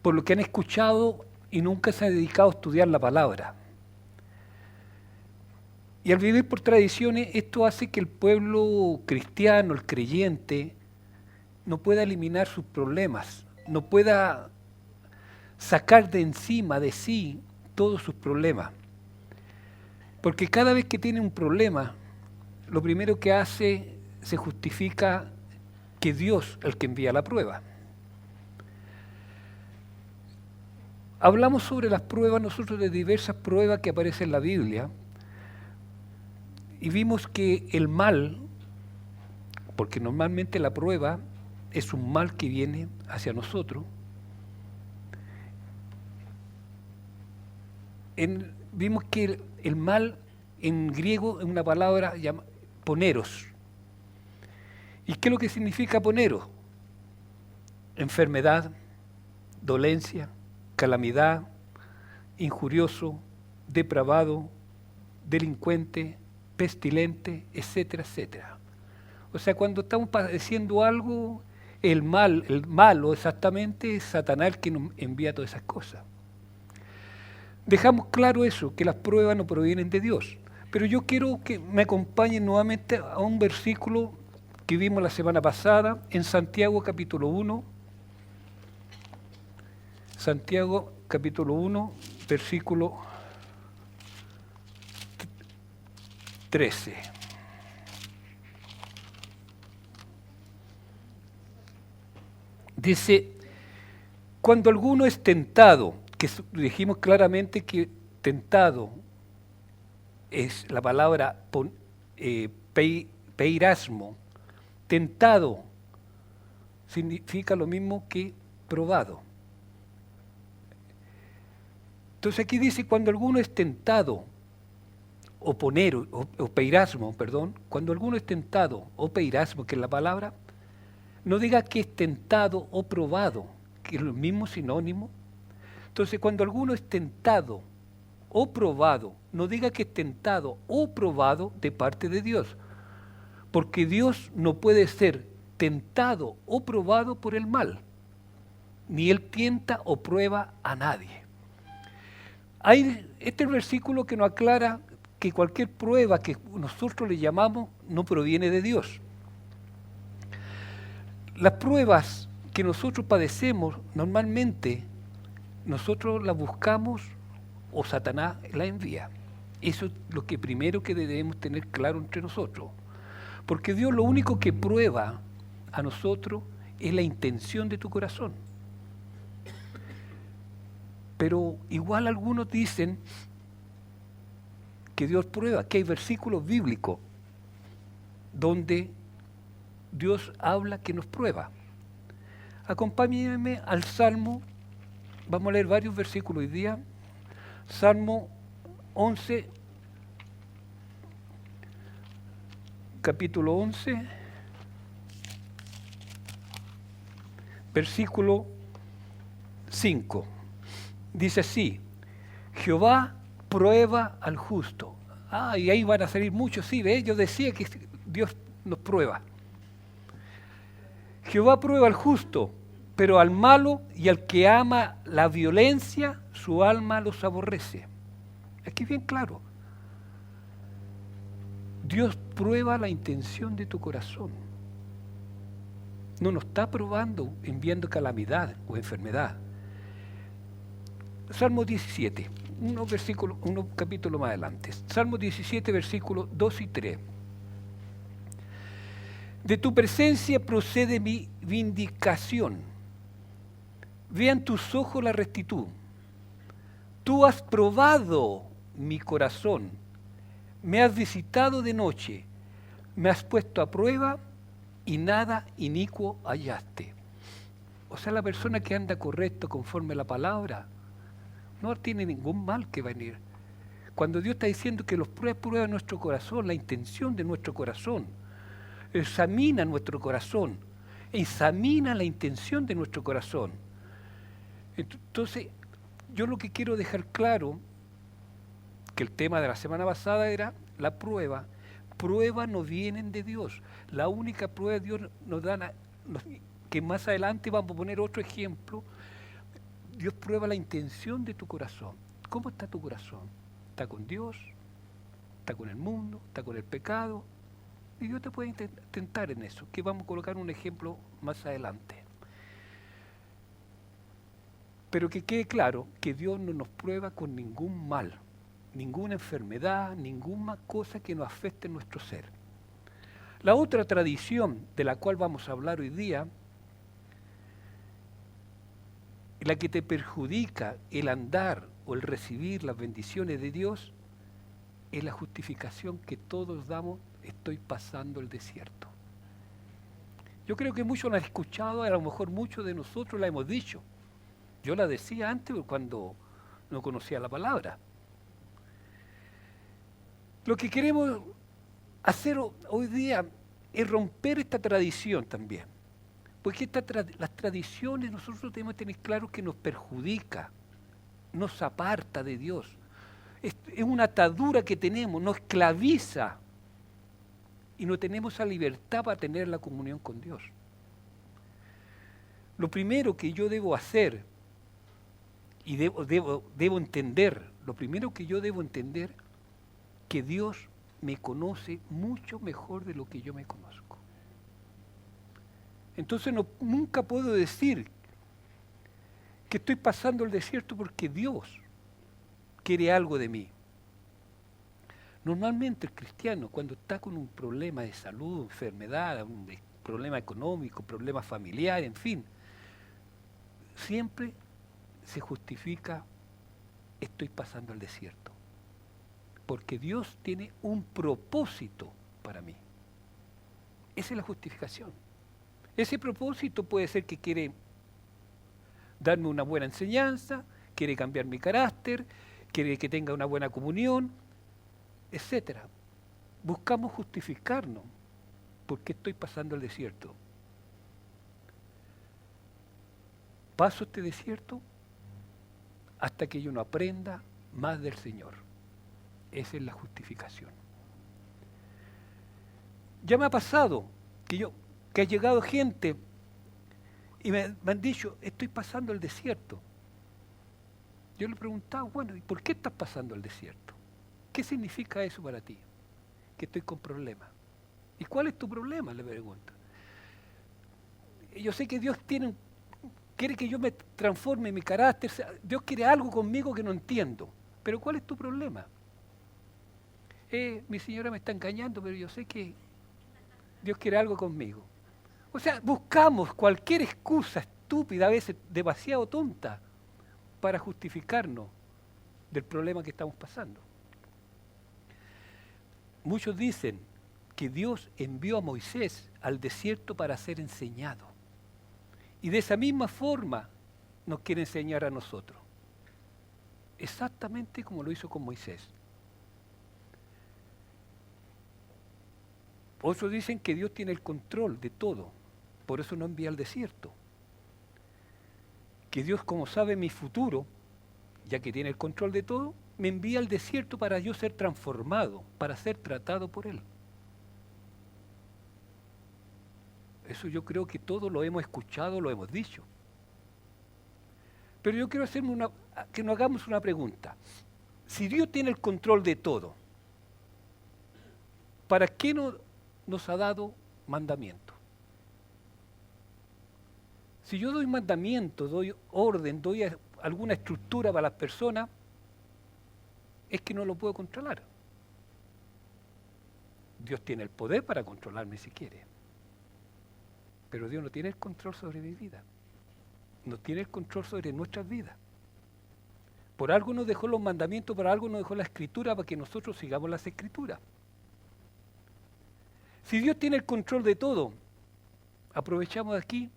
por lo que han escuchado y nunca se han dedicado a estudiar la palabra. Y al vivir por tradiciones, esto hace que el pueblo cristiano, el creyente, no pueda eliminar sus problemas, no pueda sacar de encima de sí todos sus problemas. Porque cada vez que tiene un problema, lo primero que hace se justifica que Dios es el que envía la prueba. Hablamos sobre las pruebas nosotros de diversas pruebas que aparecen en la Biblia y vimos que el mal, porque normalmente la prueba es un mal que viene hacia nosotros, vimos que el mal en griego es una palabra llamada poneros. ¿Y qué es lo que significa poneros? Enfermedad, dolencia, calamidad, injurioso, depravado, delincuente, pestilente, etcétera, etcétera. O sea, cuando estamos padeciendo algo, el malo exactamente es Satanás el que nos envía todas esas cosas. Dejamos claro eso, que las pruebas no provienen de Dios. Pero yo quiero que me acompañen nuevamente a un versículo que vimos la semana pasada en Santiago capítulo 1. Santiago capítulo 1, versículo 13. Dice, cuando alguno es tentado, que dijimos claramente que tentado es la palabra peirasmo, tentado significa lo mismo que probado. Entonces aquí dice, cuando alguno es tentado, o peirasmo, perdón, cuando alguno es tentado, o peirasmo, que es la palabra, no diga que es tentado o probado, que es el mismo sinónimo. Entonces, cuando alguno es tentado o probado, no diga que es tentado o probado de parte de Dios, porque Dios no puede ser tentado o probado por el mal, ni Él tienta o prueba a nadie. Este es el versículo que nos aclara que cualquier prueba que nosotros le llamamos no proviene de Dios. Las pruebas que nosotros padecemos, normalmente nosotros las buscamos o Satanás las envía. Eso es lo que primero que debemos tener claro entre nosotros. Porque Dios lo único que prueba a nosotros es la intención de tu corazón. Pero igual algunos dicen que Dios prueba, que hay versículos bíblicos donde Dios habla que nos prueba. Acompáñenme al Salmo, vamos a leer varios versículos hoy día. Salmo 11, capítulo 11, versículo 5. Dice así, Jehová prueba al justo. Y ahí van a salir muchos, sí, ¿ves? Yo decía que Dios nos prueba. Jehová prueba al justo, pero al malo y al que ama la violencia, su alma los aborrece. Aquí bien claro. Dios prueba la intención de tu corazón. No nos está probando enviando calamidad o enfermedad. Salmo 17, unos capítulos más adelante. Salmo 17, versículos 2 y 3. De tu presencia procede mi vindicación. Vean tus ojos la rectitud. Tú has probado mi corazón. Me has visitado de noche. Me has puesto a prueba y nada inicuo hallaste. O sea, la persona que anda correcto conforme a la palabra no tiene ningún mal que venir. Cuando Dios está diciendo que los prueba nuestro corazón, la intención de nuestro corazón, examina nuestro corazón, examina la intención de nuestro corazón. Entonces, yo lo que quiero dejar claro, que el tema de la semana pasada era la prueba. Pruebas no vienen de Dios. La única prueba de Dios nos da, que más adelante vamos a poner otro ejemplo, Dios prueba la intención de tu corazón. ¿Cómo está tu corazón? ¿Está con Dios? ¿Está con el mundo? ¿Está con el pecado? Y Dios te puede tentar en eso, que vamos a colocar un ejemplo más adelante. Pero que quede claro que Dios no nos prueba con ningún mal, ninguna enfermedad, ninguna cosa que nos afecte en nuestro ser. La otra tradición de la cual vamos a hablar hoy día, la que te perjudica el andar o el recibir las bendiciones de Dios, es la justificación que todos damos: estoy pasando el desierto. Yo creo que muchos la han escuchado, a lo mejor muchos de nosotros la hemos dicho. Yo la decía antes cuando no conocía la palabra. Lo que queremos hacer hoy día es romper esta tradición también. Porque las tradiciones nosotros tenemos que tener claro que nos perjudica, nos aparta de Dios. Es una atadura que tenemos, nos esclaviza. Y no tenemos esa libertad para tener la comunión con Dios. Lo primero que yo debo hacer, y debo entender, lo primero que yo debo entender, que Dios me conoce mucho mejor de lo que yo me conozco. Entonces nunca puedo decir que estoy pasando el desierto porque Dios quiere algo de mí. Normalmente el cristiano, cuando está con un problema de salud, enfermedad, un problema económico, problema familiar, en fin, siempre se justifica: estoy pasando el desierto. Porque Dios tiene un propósito para mí. Esa es la justificación. Ese propósito puede ser que quiere darme una buena enseñanza, quiere cambiar mi carácter, quiere que tenga una buena comunión, etcétera. Buscamos justificarnos. ¿Por qué estoy pasando el desierto? Paso este desierto hasta que yo no aprenda más del Señor. Esa es la justificación. Ya me ha pasado que ha llegado gente y me han dicho: estoy pasando el desierto. Yo le he preguntado: bueno, ¿y por qué estás pasando el desierto? ¿Qué significa eso para ti? Que estoy con problemas. ¿Y cuál es tu problema?, le pregunto. Yo sé que Dios quiere que yo me transforme en mi carácter. Dios quiere algo conmigo que no entiendo. Pero ¿cuál es tu problema? Mi señora me está engañando, pero yo sé que Dios quiere algo conmigo. O sea, buscamos cualquier excusa estúpida, a veces demasiado tonta, para justificarnos del problema que estamos pasando. Muchos dicen que Dios envió a Moisés al desierto para ser enseñado. Y de esa misma forma nos quiere enseñar a nosotros. Exactamente como lo hizo con Moisés. Otros dicen que Dios tiene el control de todo, por eso no envía al desierto. Que Dios, como sabe mi futuro, ya que tiene el control de todo, me envía al desierto para yo ser transformado, para ser tratado por Él. Eso yo creo que todos lo hemos escuchado, lo hemos dicho. Pero yo quiero que nos hagamos una pregunta. Si Dios tiene el control de todo, ¿para qué nos ha dado mandamiento? Si yo doy mandamiento, doy orden, doy alguna estructura para las personas, es que no lo puedo controlar. Dios tiene el poder para controlarme si quiere. Pero Dios no tiene el control sobre mi vida. No tiene el control sobre nuestras vidas. Por algo nos dejó los mandamientos, por algo nos dejó la escritura, para que nosotros sigamos las escrituras. Si Dios tiene el control de todo, aprovechamos aquí,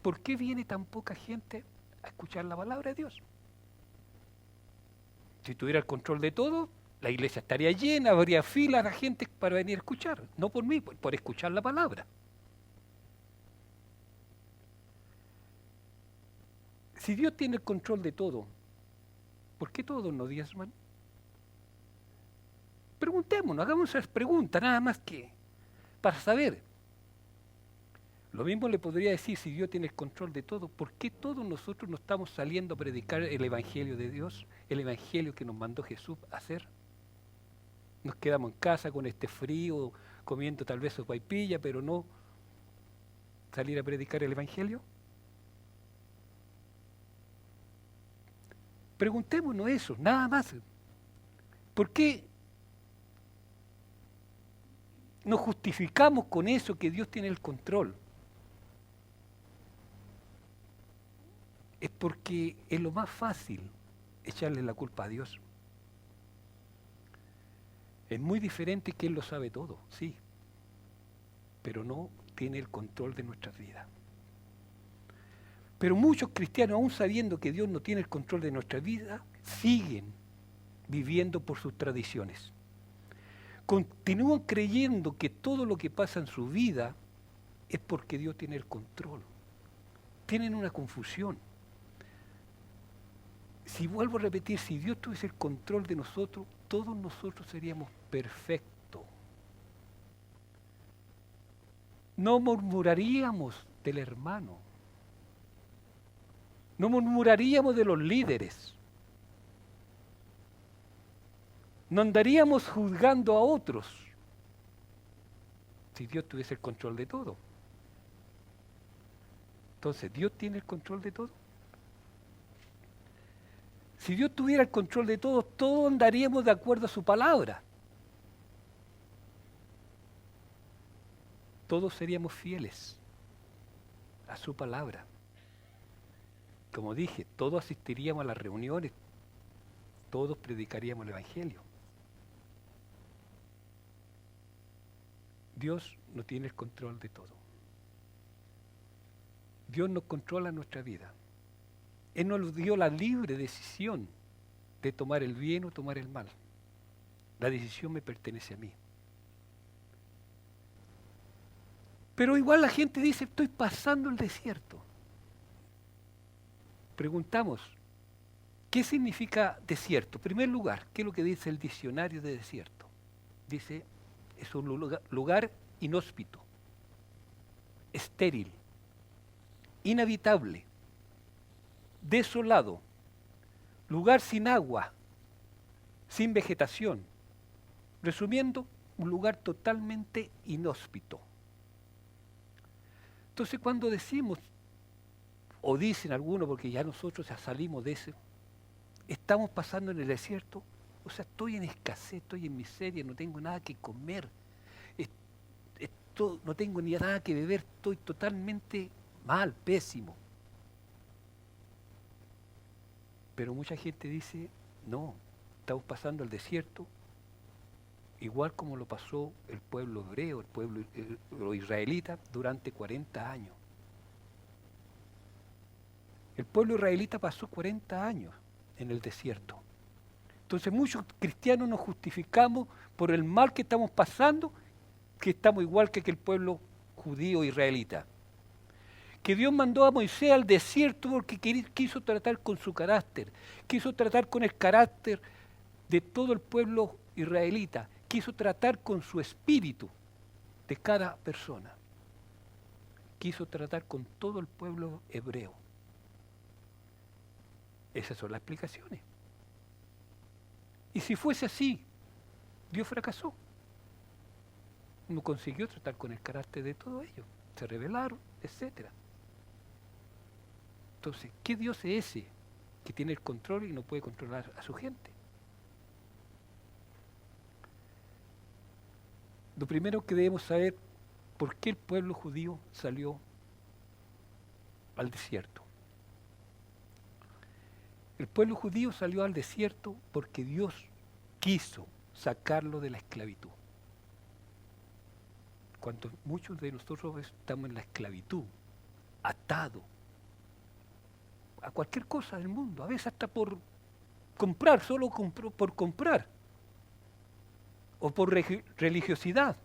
¿por qué viene tan poca gente a escuchar la palabra de Dios? Si tuviera el control de todo, la iglesia estaría llena, habría filas de gente para venir a escuchar. No por mí, por escuchar la palabra. Si Dios tiene el control de todo, ¿por qué todos nos diezman? Preguntémonos, hagamos esas preguntas, nada más que para saber. Lo mismo le podría decir, si Dios tiene el control de todo, ¿por qué todos nosotros no estamos saliendo a predicar el Evangelio de Dios, el Evangelio que nos mandó Jesús a hacer? Nos quedamos en casa con este frío, comiendo tal vez sopaipilla, pero no salir a predicar el Evangelio. Preguntémonos eso, nada más. ¿Por qué nos justificamos con eso que Dios tiene el control? Es porque es lo más fácil echarle la culpa a Dios. Es muy diferente que Él lo sabe todo, sí, pero no tiene el control de nuestras vidas. Pero muchos cristianos, aún sabiendo que Dios no tiene el control de nuestra vida, siguen viviendo por sus tradiciones. Continúan creyendo que todo lo que pasa en su vida es porque Dios tiene el control. Tienen una confusión. Si vuelvo a repetir, si Dios tuviese el control de nosotros, todos nosotros seríamos perfectos. No murmuraríamos del hermano. No murmuraríamos de los líderes. No andaríamos juzgando a otros si Dios tuviese el control de todo. Entonces, ¿Dios tiene el control de todo? Si Dios tuviera el control de todo, todos andaríamos de acuerdo a su palabra. Todos seríamos fieles a su palabra. Como dije, todos asistiríamos a las reuniones, todos predicaríamos el Evangelio. Dios no tiene el control de todo. Dios nos controla nuestra vida. Él nos dio la libre decisión de tomar el bien o tomar el mal. La decisión me pertenece a mí. Pero igual la gente dice, estoy pasando el desierto. Preguntamos, ¿qué significa desierto? En primer lugar, ¿qué es lo que dice el diccionario de desierto? Dice, es un lugar inhóspito, estéril, inhabitable, desolado, lugar sin agua, sin vegetación. Resumiendo, un lugar totalmente inhóspito. Entonces cuando decimos, o dicen algunos, porque ya nosotros ya salimos de ese, estamos pasando en el desierto, o sea, estoy en escasez, estoy en miseria, no tengo nada que comer, no tengo ni nada que beber, estoy totalmente mal, pésimo. Pero mucha gente dice, no, estamos pasando el desierto igual como lo pasó el pueblo hebreo, el pueblo israelita durante 40 años. El pueblo israelita pasó 40 años en el desierto. Entonces muchos cristianos nos justificamos por el mal que estamos pasando, que estamos igual que el pueblo judío israelita. Que Dios mandó a Moisés al desierto porque quiso tratar con su carácter, quiso tratar con el carácter de todo el pueblo israelita, quiso tratar con su espíritu de cada persona, quiso tratar con todo el pueblo hebreo. Esas son las explicaciones. Y si fuese así, Dios fracasó. No consiguió tratar con el carácter de todo ello. Se rebelaron, etc. Entonces, ¿qué Dios es ese que tiene el control y no puede controlar a su gente? Lo primero que debemos saber, ¿por qué el pueblo judío salió al desierto? El pueblo judío salió al desierto porque Dios quiso sacarlo de la esclavitud. Cuando muchos de nosotros estamos en la esclavitud, atados a cualquier cosa del mundo, a veces hasta por comprar, solo por comprar, o por religiosidad,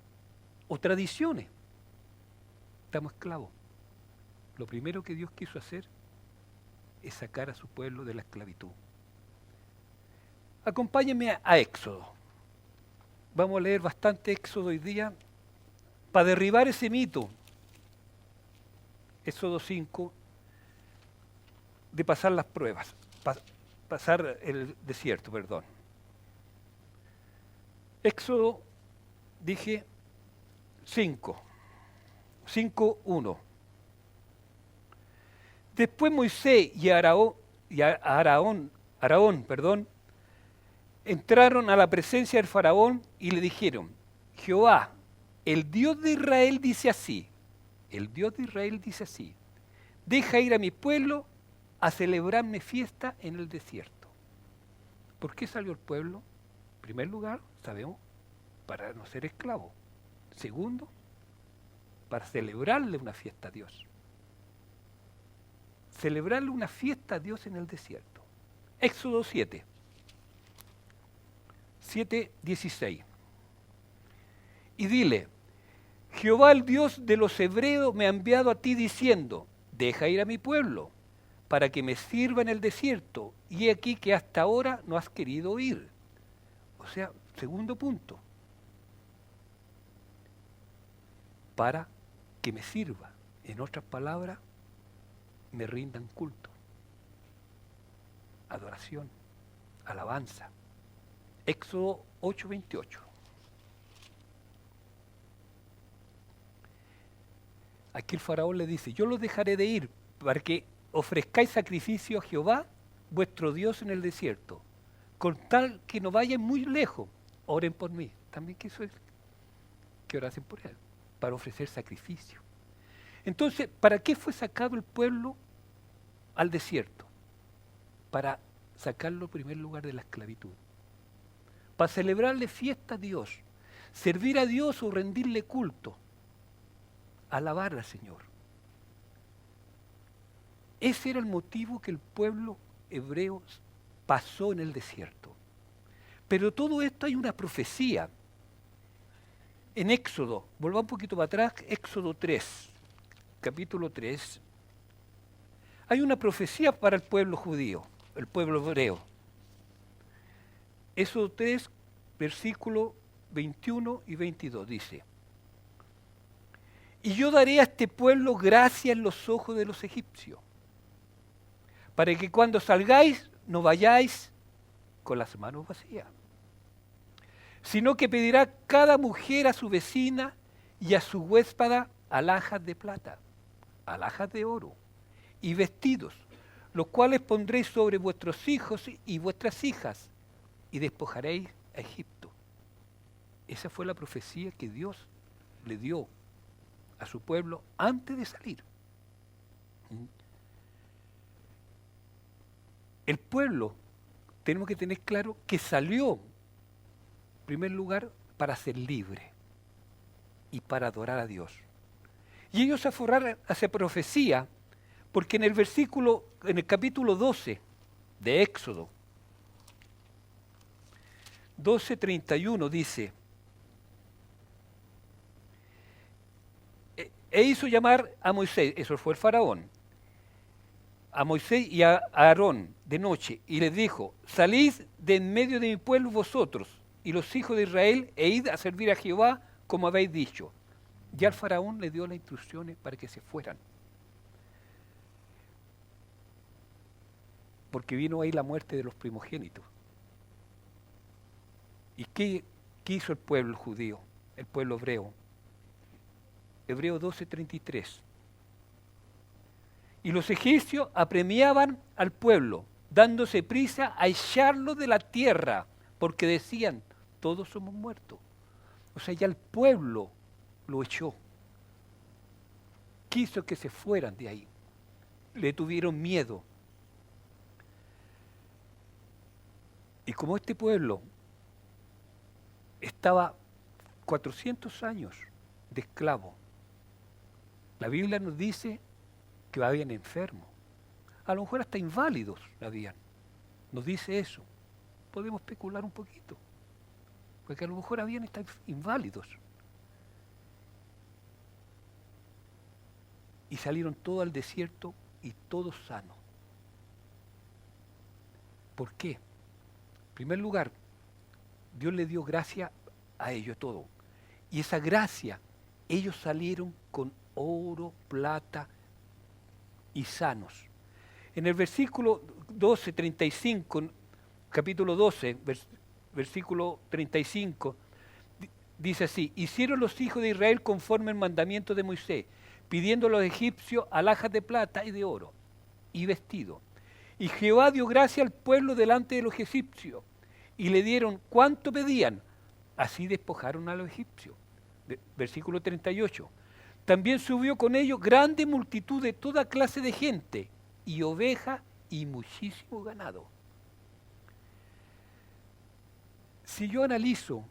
o tradiciones. Estamos esclavos. Lo primero que Dios quiso hacer es sacar a su pueblo de la esclavitud. Acompáñenme a Éxodo. Vamos a leer bastante Éxodo hoy día para derribar ese mito Éxodo 5, de pasar las pruebas, pasar el desierto, perdón. Éxodo, dije, 5:1. Después Moisés y Aarón, entraron a la presencia del faraón y le dijeron: Jehová, el Dios de Israel dice así, deja ir a mi pueblo a celebrarme fiesta en el desierto. ¿Por qué salió el pueblo? En primer lugar, sabemos, para no ser esclavo. Segundo, para celebrarle una fiesta a Dios. Celebrarle una fiesta a Dios en el desierto. Éxodo 7:16. Y dile: Jehová, el Dios de los hebreos, me ha enviado a ti diciendo: deja ir a mi pueblo, para que me sirva en el desierto, y he aquí que hasta ahora no has querido ir. O sea, segundo punto, para que me sirva. En otras palabras, me rindan culto, adoración, alabanza. Éxodo 8:28. Aquí el faraón le dice: yo los dejaré de ir para que ofrezcáis sacrificio a Jehová, vuestro Dios, en el desierto, con tal que no vayan muy lejos, oren por mí. También quiso que orasen por él, para ofrecer sacrificio. Entonces, ¿para qué fue sacado el pueblo al desierto? Para sacarlo en primer lugar de la esclavitud, para celebrarle fiesta a Dios, servir a Dios o rendirle culto, alabar al Señor. Ese era el motivo que el pueblo hebreo pasó en el desierto. Pero todo esto hay una profecía. En Éxodo, volvamos un poquito para atrás, Éxodo 3, capítulo 3, hay una profecía para el pueblo judío, el pueblo hebreo. Éxodo 3, versículo 21 y 22 dice: y yo daré a este pueblo gracia en los ojos de los egipcios, para que cuando salgáis no vayáis con las manos vacías, sino que pedirá cada mujer a su vecina y a su huéspada alhajas de plata, alhajas de oro y vestidos, los cuales pondréis sobre vuestros hijos y vuestras hijas, y despojaréis a Egipto. Esa fue la profecía que Dios le dio a su pueblo antes de salir. El pueblo, tenemos que tener claro que salió, en primer lugar, para ser libre y para adorar a Dios. Y ellos se aferraron a esa profecía porque en el capítulo 12 de Éxodo, 12:31 dice: e hizo llamar a Moisés, eso fue el faraón, a Moisés y a Aarón de noche, y les dijo: salid de en medio de mi pueblo vosotros y los hijos de Israel, e id a servir a Jehová como habéis dicho. Ya el faraón le dio las instrucciones para que se fueran, porque vino ahí la muerte de los primogénitos. ¿Y qué hizo el pueblo judío, el pueblo hebreo? Hebreo 12:33. Y los egipcios apremiaban al pueblo, dándose prisa a echarlo de la tierra, porque decían: todos somos muertos. O sea, ya el pueblo lo echó. Quiso que se fueran de ahí. Le tuvieron miedo. Y como este pueblo estaba 400 años de esclavo, la Biblia nos dice que habían enfermos, a lo mejor hasta inválidos habían. Nos dice eso. Podemos especular un poquito, porque a lo mejor habían hasta inválidos. Y salieron todos al desierto y todos sanos. ¿Por qué? En primer lugar, Dios le dio gracia a ellos todo. Y esa gracia, ellos salieron con oro, plata, y sanos. En el versículo 12, 35, capítulo 12, versículo 35, dice así: hicieron los hijos de Israel conforme al mandamiento de Moisés, pidiendo a los egipcios alhajas de plata y de oro y vestido. Y Jehová dio gracia al pueblo delante de los egipcios, y le dieron cuanto pedían. Así despojaron a los egipcios. Versículo 38. También subió con ellos grande multitud de toda clase de gente, y ovejas y muchísimo ganado. Si yo analizo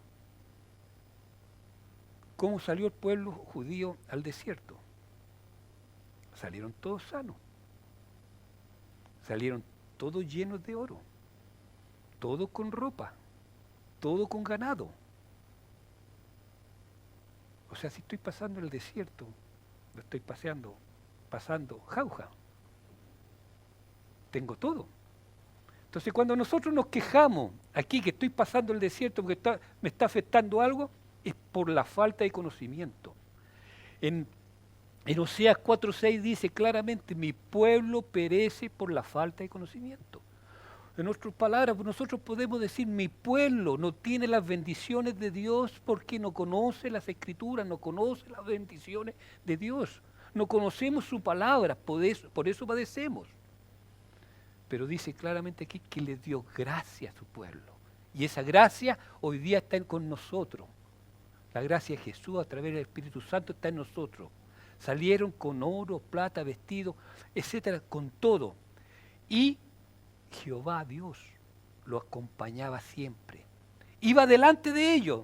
cómo salió el pueblo judío al desierto, salieron todos sanos, salieron todos llenos de oro, todos con ropa, todo con ganado. O sea, si estoy pasando el desierto, lo estoy pasando jauja. Tengo todo. Entonces, cuando nosotros nos quejamos aquí que estoy pasando el desierto porque me está afectando algo, es por la falta de conocimiento. En Oseas 4:6 dice claramente: mi pueblo perece por la falta de conocimiento. En otras palabras, nosotros podemos decir: mi pueblo no tiene las bendiciones de Dios porque no conoce las Escrituras, no conoce las bendiciones de Dios. No conocemos su palabra, por eso padecemos. Pero dice claramente aquí que le dio gracia a su pueblo. Y esa gracia hoy día está con nosotros. La gracia de Jesús a través del Espíritu Santo está en nosotros. Salieron con oro, plata, vestido, etcétera, con todo. Y Jehová Dios lo acompañaba siempre. Iba delante de ellos.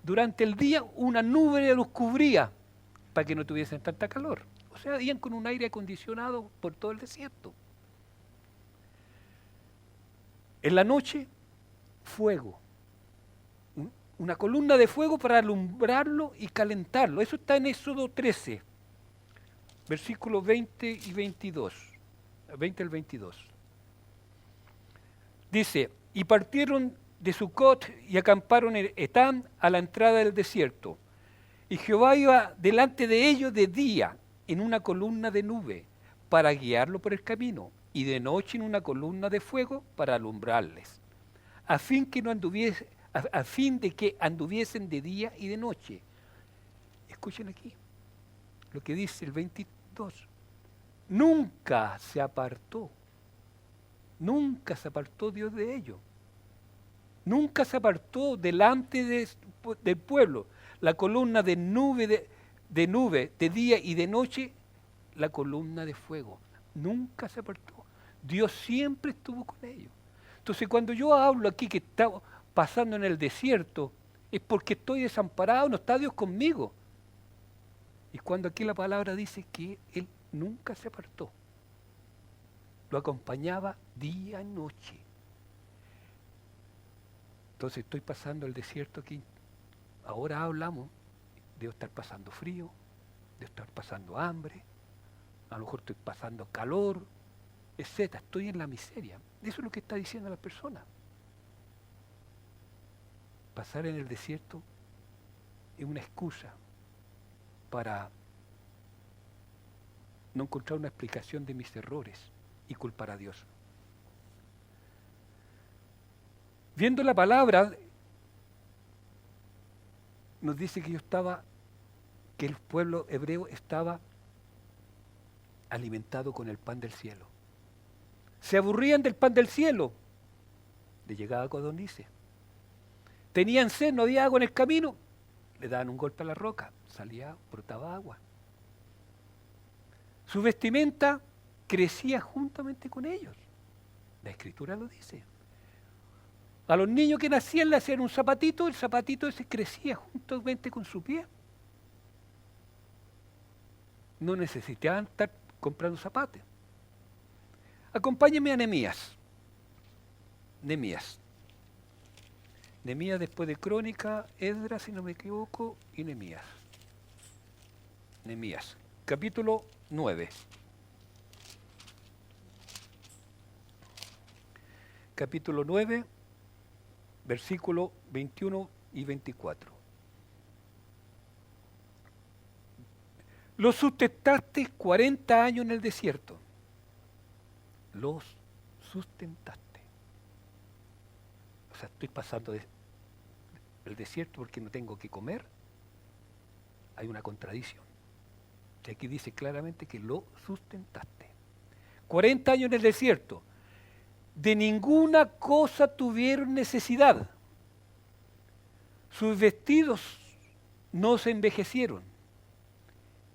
Durante el día una nube los cubría para que no tuviesen tanta calor. O sea, iban con un aire acondicionado por todo el desierto. En la noche, fuego. Una columna de fuego para alumbrarlo y calentarlo. Eso está en Éxodo 13, versículos 20 y 22. 20 al 22. Dice: y partieron de Sucot y acamparon en Etán a la entrada del desierto. Y Jehová iba delante de ellos de día en una columna de nube para guiarlo por el camino, y de noche en una columna de fuego para alumbrarles, a fin de que anduviesen de día y de noche. Escuchen aquí lo que dice el 22. Nunca se apartó Dios de ellos. Nunca se apartó delante del pueblo. La columna de nube de día y de noche, la columna de fuego. Nunca se apartó. Dios siempre estuvo con ellos. Entonces, cuando yo hablo aquí que está pasando en el desierto, es porque estoy desamparado, no está Dios conmigo. Y cuando aquí la palabra dice que Él nunca se apartó, lo acompañaba día y noche. Entonces estoy pasando el desierto aquí. Ahora hablamos, debo estar pasando frío, debo estar pasando hambre, a lo mejor estoy pasando calor, etcétera. Estoy en la miseria. Eso es lo que está diciendo la persona. Pasar en el desierto es una excusa para no encontrar una explicación de mis errores y culpar a Dios. Viendo la palabra, nos dice que el pueblo hebreo estaba alimentado con el pan del cielo. Se aburrían del pan del cielo, le llegaba codornices. Tenían sed, no había agua en el camino, le daban un golpe a la roca, brotaba agua. Su vestimenta crecía juntamente con ellos. La Escritura lo dice. A los niños que nacían le hacían un zapatito, el zapatito ese crecía juntamente con su pie. No necesitaban estar comprando zapatos. Acompáñenme a Nehemías. Nehemías después de Crónica, Esdras, si no me equivoco, y Nehemías. Nehemías, capítulo 9. Capítulo 9, versículo 21 y 24. Lo sustentaste 40 años en el desierto. los sustentaste. O sea, estoy pasando el desierto porque no tengo que comer. Hay una contradicción. Y aquí dice claramente que lo sustentaste. 40 años en el desierto. De ninguna cosa tuvieron necesidad. Sus vestidos no se envejecieron,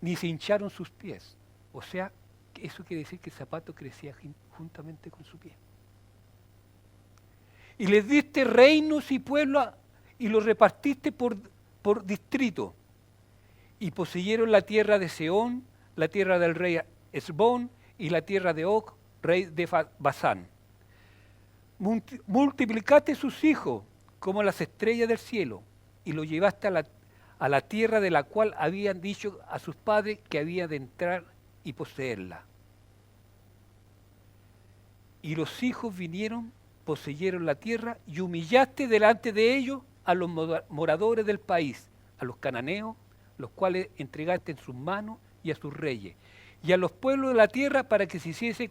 ni se hincharon sus pies. O sea, eso quiere decir que el zapato crecía juntamente con su pie. Y les diste reinos y pueblos y los repartiste por distrito. Y poseyeron la tierra de Seón, la tierra del rey Esbón y la tierra de Og, rey de Basán. Multiplicaste sus hijos como las estrellas del cielo y los llevaste a la tierra de la cual habían dicho a sus padres que había de entrar y poseerla. Y los hijos vinieron, poseyeron la tierra y humillaste delante de ellos a los moradores del país, a los cananeos, los cuales entregaste en sus manos y a sus reyes, y a los pueblos de la tierra para que se hiciese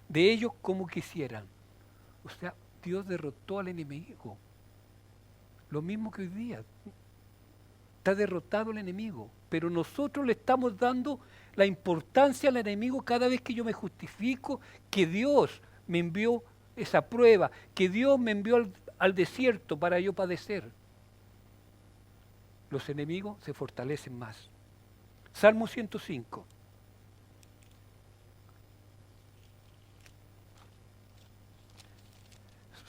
de ellos como quisieran. O sea, Dios derrotó al enemigo. Lo mismo que hoy día. Está derrotado el enemigo, pero nosotros le estamos dando la importancia al enemigo cada vez que yo me justifico que Dios me envió esa prueba, que Dios me envió al desierto para yo padecer. Los enemigos se fortalecen más. Salmo 105.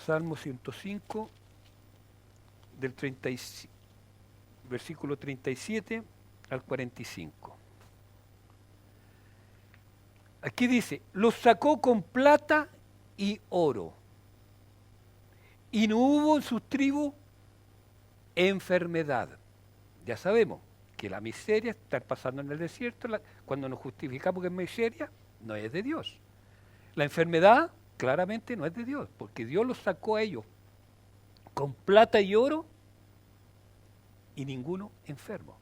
Salmo 105, versículo 37 al 45. Aquí dice, los sacó con plata y oro, y no hubo en sus tribus enfermedad. Ya sabemos que la miseria, estar pasando en el desierto, cuando nos justificamos que es miseria, no es de Dios. La enfermedad claramente no es de Dios, porque Dios los sacó a ellos con plata y oro y ninguno enfermo.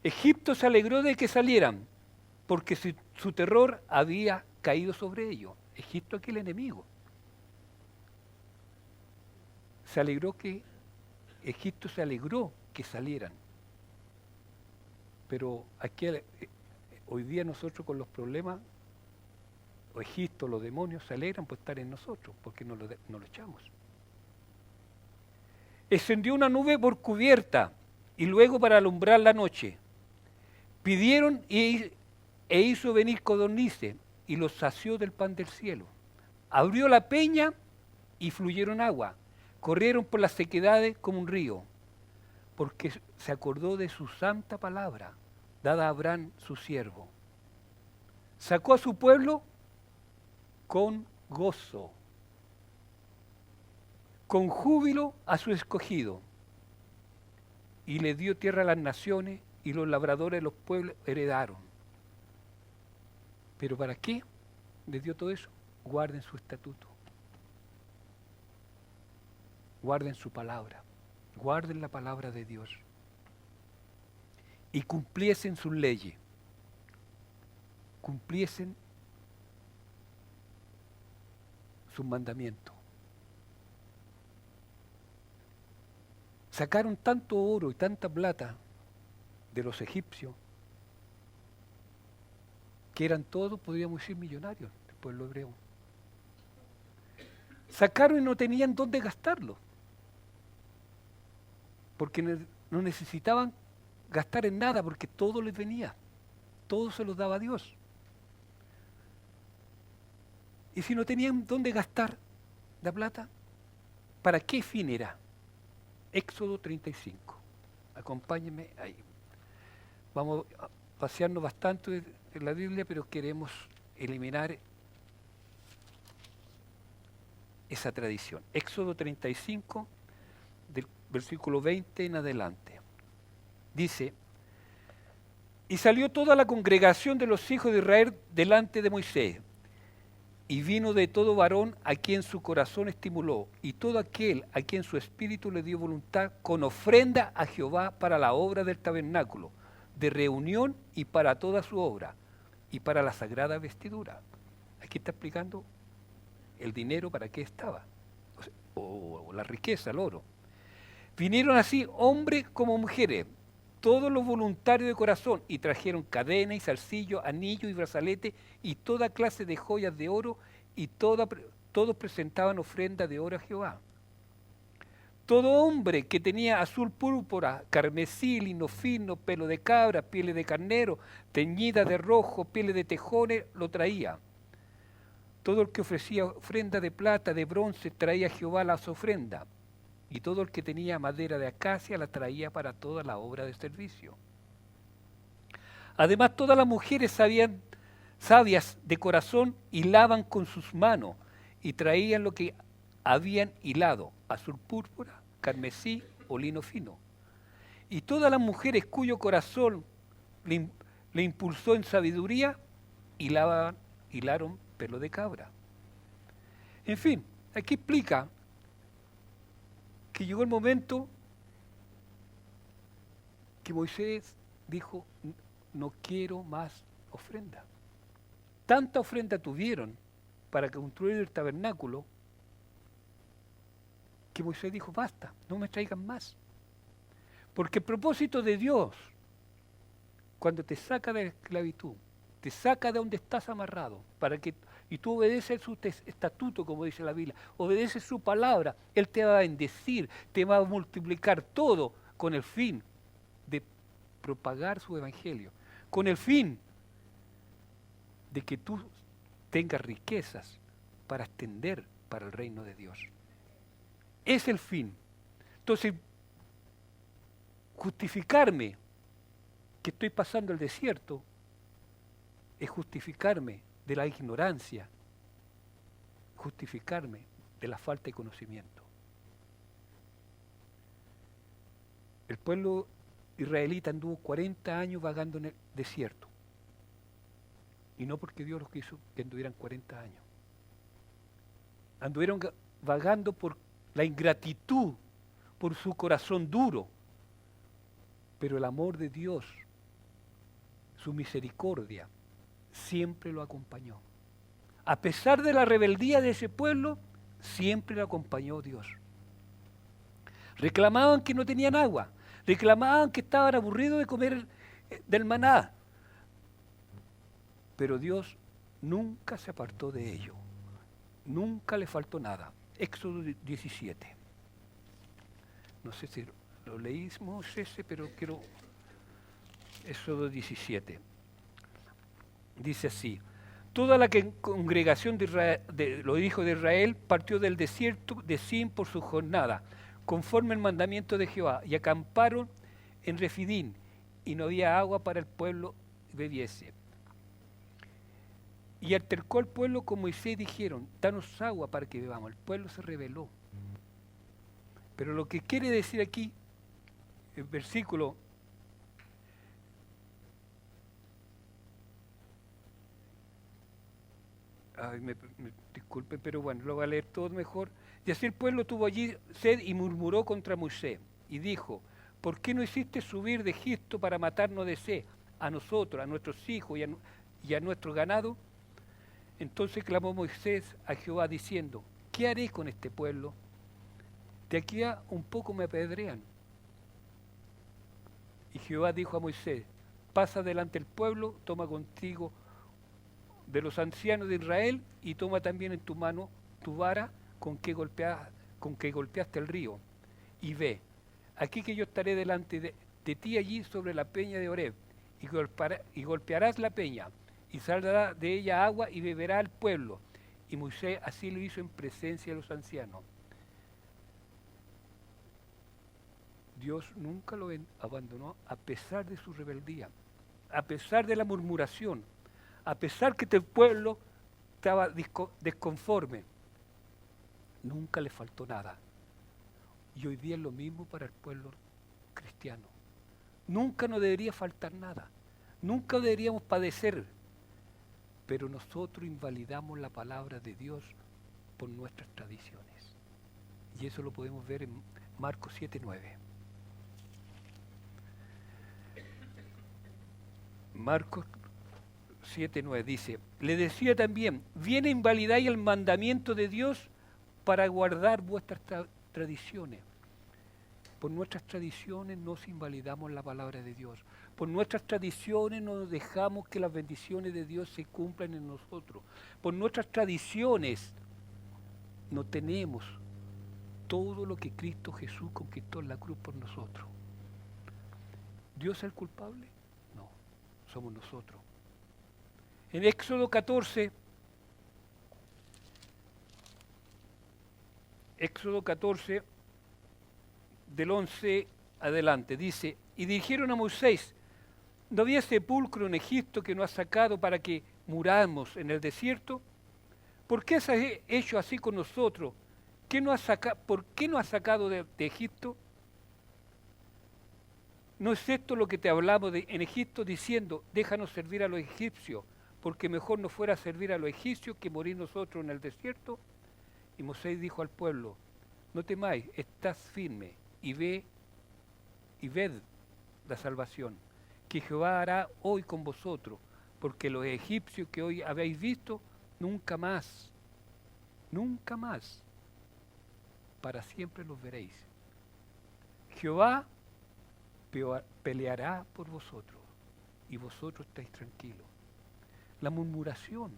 Egipto se alegró de que salieran, porque su terror había caído sobre ellos. Egipto aquí el enemigo. Egipto se alegró que salieran. Pero aquí hoy día nosotros con los problemas, o Egipto, los demonios se alegran por estar en nosotros, porque no lo echamos. Extendió una nube por cubierta y luego para alumbrar la noche. Pidieron e hizo venir codornices y los sació del pan del cielo. Abrió la peña y fluyeron agua. Corrieron por las sequedades como un río, porque se acordó de su santa palabra, dada a Abraham su siervo. Sacó a su pueblo con gozo, con júbilo a su escogido, y le dio tierra a las naciones, y los labradores de los pueblos heredaron. ¿Pero para qué les dio todo eso? Guarden su estatuto, guarden su palabra, guarden la palabra de Dios, y cumpliesen sus leyes, cumpliesen sus mandamientos. Sacaron tanto oro y tanta plata de los egipcios que eran todos, podríamos decir, millonarios del pueblo hebreo. Sacaron y no tenían dónde gastarlo, porque no necesitaban gastar en nada, porque todo les venía, todo se los daba Dios. Y si no tenían dónde gastar la plata, ¿para qué fin era? Éxodo 35. Acompáñenme ahí. Vamos a pasearnos bastante en la Biblia, pero queremos eliminar esa tradición. Éxodo 35, del versículo 20 en adelante. Dice, y salió toda la congregación de los hijos de Israel delante de Moisés, y vino de todo varón a quien su corazón estimuló, y todo aquel a quien su espíritu le dio voluntad, con ofrenda a Jehová para la obra del tabernáculo, de reunión y para toda su obra, y para la sagrada vestidura. Aquí está explicando el dinero para qué estaba, o la riqueza, el oro. Vinieron así hombres como mujeres, todos los voluntarios de corazón, y trajeron cadenas y zarcillos, anillos y brazaletes y toda clase de joyas de oro, y todos presentaban ofrenda de oro a Jehová. Todo hombre que tenía azul púrpura, carmesí, lino fino, pelo de cabra, pieles de carnero, teñida de rojo, pieles de tejones, lo traía. Todo el que ofrecía ofrenda de plata, de bronce, traía a Jehová las ofrendas. Y todo el que tenía madera de acacia la traía para toda la obra de servicio. Además, todas las mujeres sabias de corazón hilaban con sus manos y traían lo que habían hilado, azul púrpura, carmesí o lino fino. Y todas las mujeres cuyo corazón le impulsó en sabiduría, hilaron pelo de cabra. En fin, aquí explica que llegó el momento que Moisés dijo, no quiero más ofrenda. Tanta ofrenda tuvieron para construir el tabernáculo que Moisés dijo, basta, no me traigan más. Porque el propósito de Dios, cuando te saca de la esclavitud, te saca de donde estás amarrado, y tú obedeces su estatuto, como dice la Biblia, obedeces su palabra, Él te va a bendecir, te va a multiplicar todo con el fin de propagar su evangelio, con el fin de que tú tengas riquezas para extender para el reino de Dios. Es el fin. Entonces, justificarme que estoy pasando el desierto es justificarme de la ignorancia, justificarme de la falta de conocimiento. El pueblo israelita anduvo 40 años vagando en el desierto. Y no porque Dios los quiso que anduvieran 40 años. Anduvieron vagando por la ingratitud, por su corazón duro. Pero el amor de Dios, su misericordia, siempre lo acompañó. A pesar de la rebeldía de ese pueblo, siempre lo acompañó Dios. Reclamaban que no tenían agua, reclamaban que estaban aburridos de comer del maná. Pero Dios nunca se apartó de ello, nunca le faltó nada. Éxodo 17. No sé si lo leímos ese, pero quiero... Éxodo 17. Dice así: toda la congregación de los hijos de Israel partió del desierto de Sin por su jornada, conforme al mandamiento de Jehová, y acamparon en Refidín, y no había agua para el pueblo bebiese. Y altercó el pueblo con Moisés y dijeron, danos agua para que bebamos. El pueblo se rebeló. Pero lo que quiere decir aquí, el versículo disculpe, pero bueno, lo voy a leer todo mejor. Y así el pueblo tuvo allí sed y murmuró contra Moisés y dijo, ¿por qué no hiciste subir de Egipto para matarnos de sed a nosotros, a nuestros hijos y a nuestro ganado? Entonces clamó Moisés a Jehová diciendo, ¿qué haré con este pueblo? De aquí a un poco me apedrean. Y Jehová dijo a Moisés, pasa delante del pueblo, toma contigo de los ancianos de Israel y toma también en tu mano tu vara con que golpeaste el río. Y ve, aquí que yo estaré delante de ti allí sobre la peña de Horeb, y golpearás la peña, y saldrá de ella agua y beberá el pueblo. Y Moisés así lo hizo en presencia de los ancianos. Dios nunca lo abandonó a pesar de su rebeldía, a pesar de la murmuración, a pesar que el pueblo estaba desconforme. Nunca le faltó nada. Y hoy día es lo mismo para el pueblo cristiano. Nunca nos debería faltar nada. Nunca deberíamos padecer. Pero nosotros invalidamos la palabra de Dios por nuestras tradiciones. Y eso lo podemos ver en Marcos 7:9. Marcos 7:9 dice, le decía también, viene invalidáis el mandamiento de Dios para guardar vuestras tradiciones. Por nuestras tradiciones nos invalidamos la palabra de Dios. Por nuestras tradiciones nos dejamos que las bendiciones de Dios se cumplan en nosotros. Por nuestras tradiciones no tenemos todo lo que Cristo Jesús conquistó en la cruz por nosotros. ¿Dios es el culpable? No, somos nosotros. En Éxodo 14, del 11 adelante, dice, y dijeron a Moisés, ¿no había sepulcro en Egipto que nos has sacado para que muramos en el desierto? ¿Por qué has hecho así con nosotros? ¿Por qué nos has sacado de Egipto? ¿No es esto lo que te hablamos en Egipto diciendo, déjanos servir a los egipcios, porque mejor nos fuera servir a los egipcios que morir nosotros en el desierto? Y Moisés dijo al pueblo, no temáis, estad firme y ved la salvación que Jehová hará hoy con vosotros, porque los egipcios que hoy habéis visto, nunca más, para siempre los veréis. Jehová peleará por vosotros y vosotros estáis tranquilos. La murmuración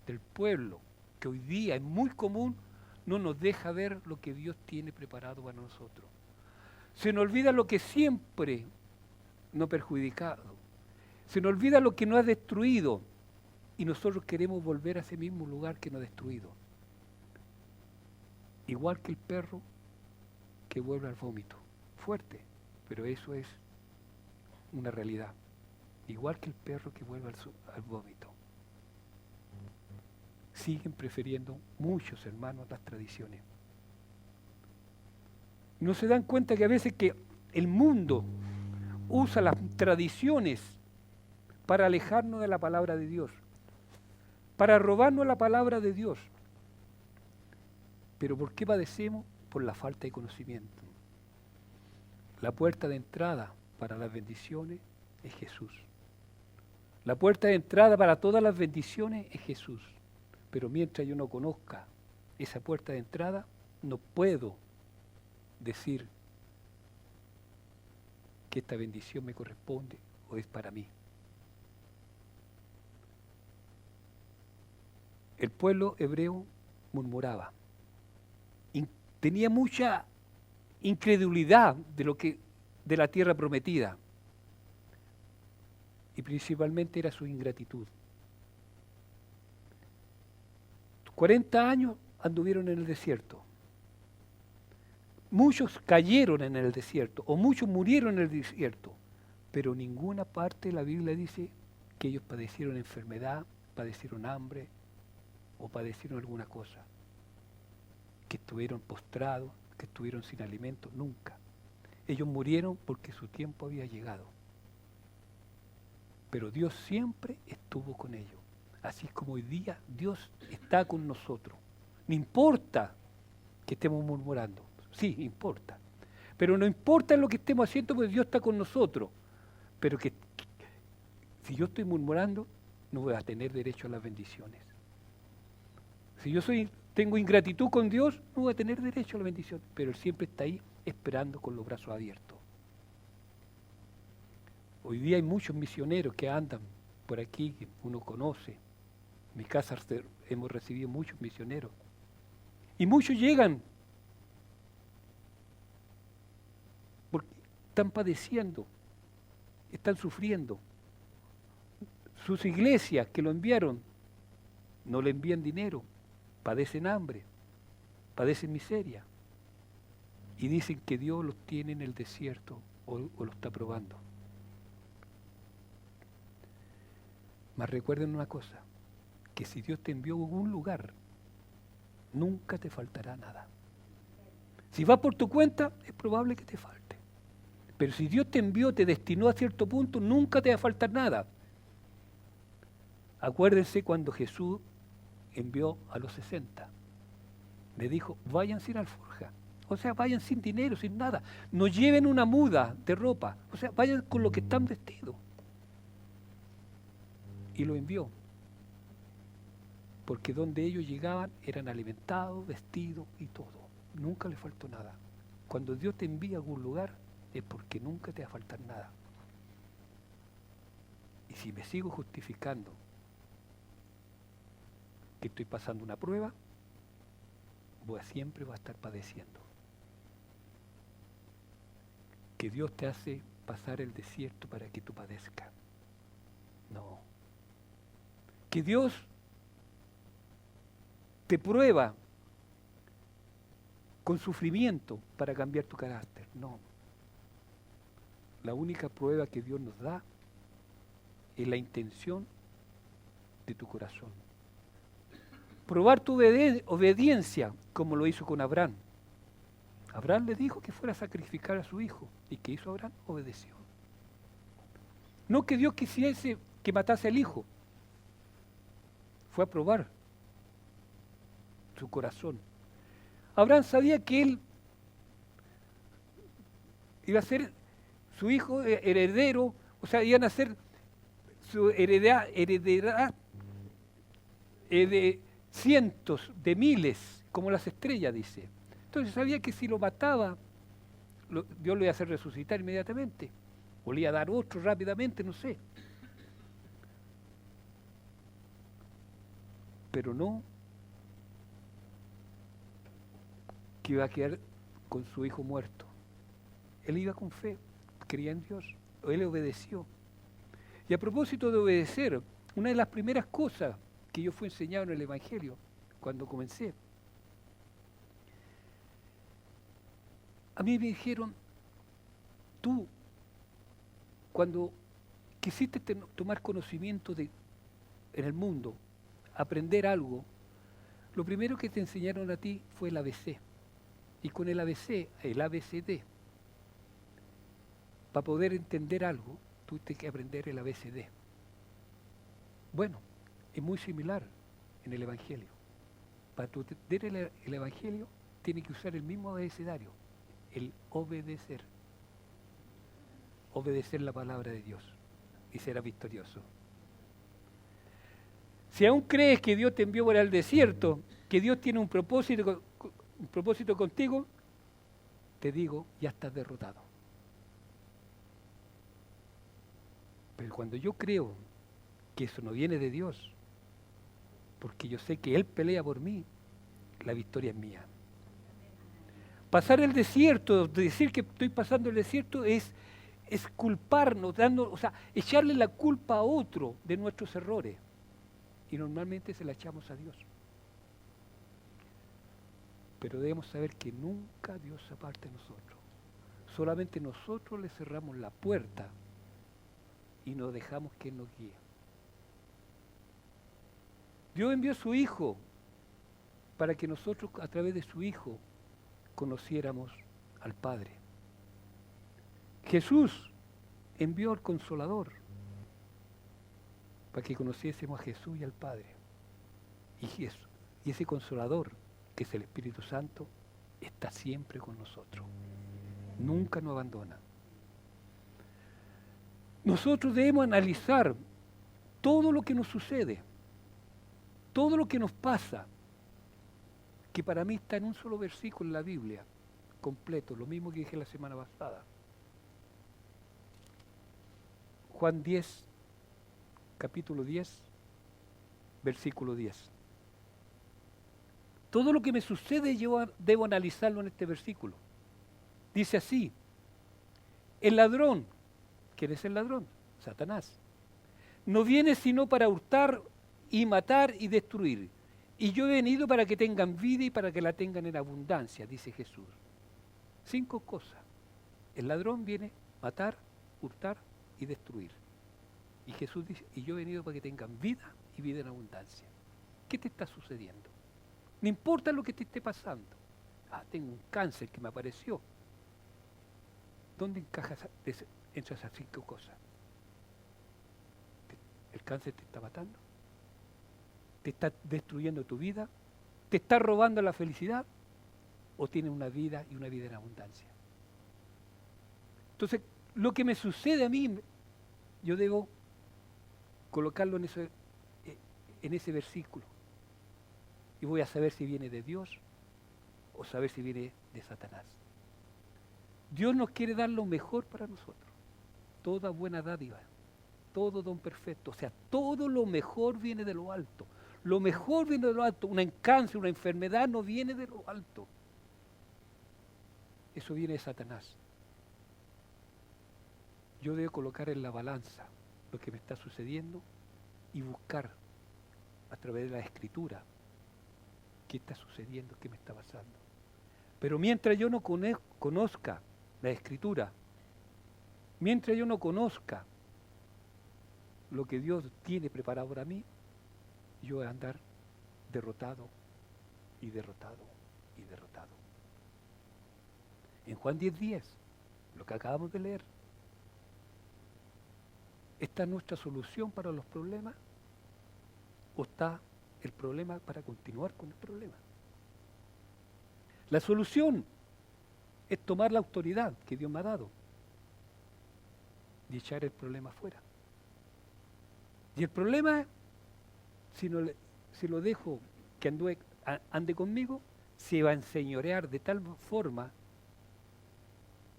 del pueblo, que hoy día es muy común, no nos deja ver lo que Dios tiene preparado para nosotros. Se nos olvida lo que siempre nos ha perjudicado. Se nos olvida lo que nos ha destruido. Y nosotros queremos volver a ese mismo lugar que nos ha destruido. Igual que el perro que vuelve al vómito. Fuerte, pero eso es una realidad. Igual que el perro que vuelve al vómito. Siguen prefiriendo muchos hermanos las tradiciones. No se dan cuenta que a veces que el mundo usa las tradiciones para alejarnos de la palabra de Dios, para robarnos la palabra de Dios. Pero ¿por qué padecemos? Por la falta de conocimiento. La puerta de entrada para las bendiciones es Jesús. La puerta de entrada para todas las bendiciones es Jesús. Pero mientras yo no conozca esa puerta de entrada, no puedo decir que esta bendición me corresponde o es para mí. El pueblo hebreo murmuraba. Tenía mucha incredulidad de la tierra prometida. Y principalmente era su ingratitud. 40 años anduvieron en el desierto. Muchos cayeron en el desierto, o muchos murieron en el desierto, pero ninguna parte de la Biblia dice que ellos padecieron enfermedad, padecieron hambre, o padecieron alguna cosa. Que estuvieron postrados, que estuvieron sin alimento, nunca. Ellos murieron porque su tiempo había llegado. Pero Dios siempre estuvo con ellos. Así como hoy día Dios está con nosotros. No importa que estemos murmurando. Sí, importa. Pero no importa lo que estemos haciendo, porque Dios está con nosotros. Pero que si yo estoy murmurando, no voy a tener derecho a las bendiciones. Si yo tengo ingratitud con Dios, no voy a tener derecho a la bendición. Pero Él siempre está ahí esperando con los brazos abiertos. Hoy día hay muchos misioneros que andan por aquí, que uno conoce. En mi casa hemos recibido muchos misioneros. Y muchos llegan porque están padeciendo, están sufriendo. Sus iglesias que lo enviaron, no le envían dinero, padecen hambre, padecen miseria. Y dicen que Dios los tiene en el desierto o lo está probando. Mas recuerden una cosa, que si Dios te envió a algún lugar, nunca te faltará nada. Si vas por tu cuenta, es probable que te falte. Pero si Dios te envió, te destinó a cierto punto, nunca te va a faltar nada. Acuérdense cuando Jesús envió a los 60. Le dijo, vayan sin alforja. O sea, vayan sin dinero, sin nada. No lleven una muda de ropa. O sea, vayan con lo que están vestidos. y lo envió. Porque donde ellos llegaban eran alimentados, vestidos y todo. Nunca les faltó nada. Cuando Dios te envía a algún lugar es porque nunca te va a faltar nada. Y si me sigo justificando que estoy pasando una prueba, siempre voy a estar padeciendo. Que Dios te hace pasar el desierto para que tú padezcas. No. Que Dios te prueba con sufrimiento para cambiar tu carácter. No. La única prueba que Dios nos da es la intención de tu corazón. Probar tu obediencia, como lo hizo con Abraham. Abraham le dijo que fuera a sacrificar a su hijo. ¿Y qué hizo Abraham? Obedeció. No que Dios quisiese que matase al hijo. Fue a probar su corazón. Abraham sabía que él iba a ser su hijo heredero, o sea, iban a ser su heredad de cientos, de miles, como las estrellas, dice. Entonces sabía que si lo mataba, Dios lo iba a hacer resucitar inmediatamente, o le iba a dar otro rápidamente, no sé. Pero no que iba a quedar con su hijo muerto. Él iba con fe, creía en Dios, él obedeció. Y a propósito de obedecer, una de las primeras cosas que yo fui enseñado en el Evangelio, cuando comencé, a mí me dijeron, tú, cuando quisiste tomar conocimiento en el mundo, aprender algo, lo primero que te enseñaron a ti fue el ABC. Y con el ABC, el ABCD, para poder entender algo, tuviste que aprender el ABCD. Bueno, es muy similar en el Evangelio. Para entender el Evangelio, tiene que usar el mismo abecedario, el obedecer. Obedecer la palabra de Dios y serás victorioso. Si aún crees que Dios te envió por el desierto, que Dios tiene un propósito contigo, te digo, ya estás derrotado. Pero cuando yo creo que eso no viene de Dios, porque yo sé que Él pelea por mí, la victoria es mía. Pasar el desierto, decir que estoy pasando el desierto es culparnos, echarle la culpa a otro de nuestros errores. Y normalmente se la echamos a Dios. Pero debemos saber que nunca Dios se aparte de nosotros. Solamente nosotros le cerramos la puerta y nos dejamos que Él nos guíe. Dios envió a su Hijo para que nosotros, a través de su Hijo, conociéramos al Padre. Jesús envió al Consolador para que conociésemos a Jesús y al Padre. Y ese Consolador, que es el Espíritu Santo, está siempre con nosotros. Nunca nos abandona. Nosotros debemos analizar todo lo que nos sucede, todo lo que nos pasa, que para mí está en un solo versículo en la Biblia, completo, lo mismo que dije la semana pasada. Juan 10, capítulo 10, versículo 10. Todo lo que me sucede yo debo analizarlo en este versículo. Dice así, el ladrón, ¿quién es el ladrón? Satanás. No viene sino para hurtar y matar y destruir. Y yo he venido para que tengan vida y para que la tengan en abundancia, dice Jesús. 5 cosas. El ladrón viene a matar, hurtar y destruir. Y Jesús dice, y yo he venido para que tengan vida y vida en abundancia. ¿Qué te está sucediendo? No importa lo que te esté pasando. Tengo un cáncer que me apareció. ¿Dónde encajas entre esas 5 cosas? ¿El cáncer te está matando? ¿Te está destruyendo tu vida? ¿Te está robando la felicidad? ¿O tienes una vida y una vida en abundancia? Entonces, lo que me sucede a mí, yo debo colocarlo en ese versículo. Y voy a saber si viene de Dios o saber si viene de Satanás. Dios nos quiere dar lo mejor para nosotros. Toda buena dádiva, todo don perfecto. O sea, todo lo mejor viene de lo alto. Lo mejor viene de lo alto. Un cáncer, una enfermedad no viene de lo alto. Eso viene de Satanás. Yo debo colocar en la balanza lo que me está sucediendo y buscar a través de la Escritura qué está sucediendo, qué me está pasando. Pero mientras yo no conozca la Escritura, mientras yo no conozca lo que Dios tiene preparado para mí, yo voy a andar derrotado y derrotado y derrotado. En Juan 10:10, lo que acabamos de leer, ¿está nuestra solución para los problemas o está el problema para continuar con el problema? La solución es tomar la autoridad que Dios me ha dado y echar el problema afuera. Y el problema, si lo dejo que ande conmigo, se va a enseñorear de tal forma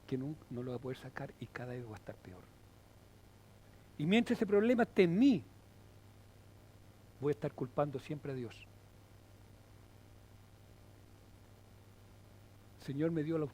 que no lo va a poder sacar y cada vez va a estar peor. Y mientras ese problema esté en mí, voy a estar culpando siempre a Dios. El Señor me dio la autoridad.